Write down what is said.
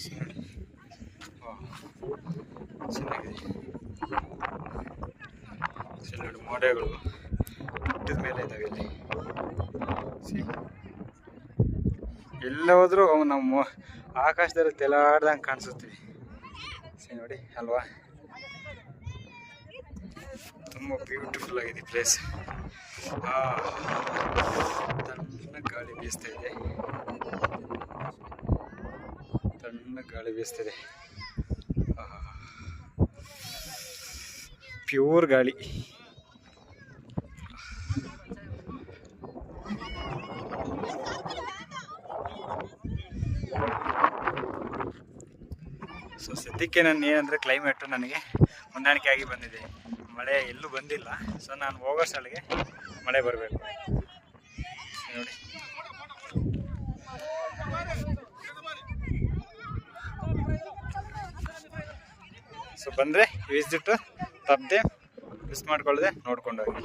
ಚೆನ್ನಾಗಿದೆ. ನೋಡಿ ಮೋಡಗಳು ಬೆಟ್ಟದ ಮೇಲೆ ಇದ್ದಾವೆ ಇಲ್ಲಿ. ಎಲ್ಲ ಹೋದ್ರೂ ನಮ್ಮ ಆಕಾಶದಲ್ಲಿ ತೆಲಾಡ್ದಂಗೆ ಕಾಣಿಸುತ್ತೀವಿ. ನೋಡಿ ಅಲ್ವಾ, ತುಂಬ ಬ್ಯೂಟಿಫುಲ್ ಆಗಿದೆ ಪ್ಲೇಸ್. ತಣ್ಣ ಗಾಳಿ ಬೀಸ್ತಾ ಇದೆ, ತಣ್ಣ ಗಾಳಿ ಬೀಸ್ತಿದೆ. ಪ್ಯೂರ್ ಗಾಳಿ. ಸೊ ಸದ್ಯಕ್ಕೆ ನಾನು ಏನಂದರೆ ಕ್ಲೈಮೇಟು ನನಗೆ ಹೊಂದಾಣಿಕೆ ಆಗಿ ಬಂದಿದೆ. ಮಳೆ ಎಲ್ಲೂ ಬಂದಿಲ್ಲ. ಸೊ ನಾನು ಹೋಗೋ ಸ್ಥಳಕ್ಕೆ ಮಳೆ ಬರಬೇಕು ನೋಡಿ. ಸೊ ಬಂದರೆ ವಿಸಿಟ್ ತಪ್ಪದೆ ಮಿಸ್ ಮಾಡ್ಕೊಳ್ಳದೆ ನೋಡ್ಕೊಂಡು ಹೋಗಿ.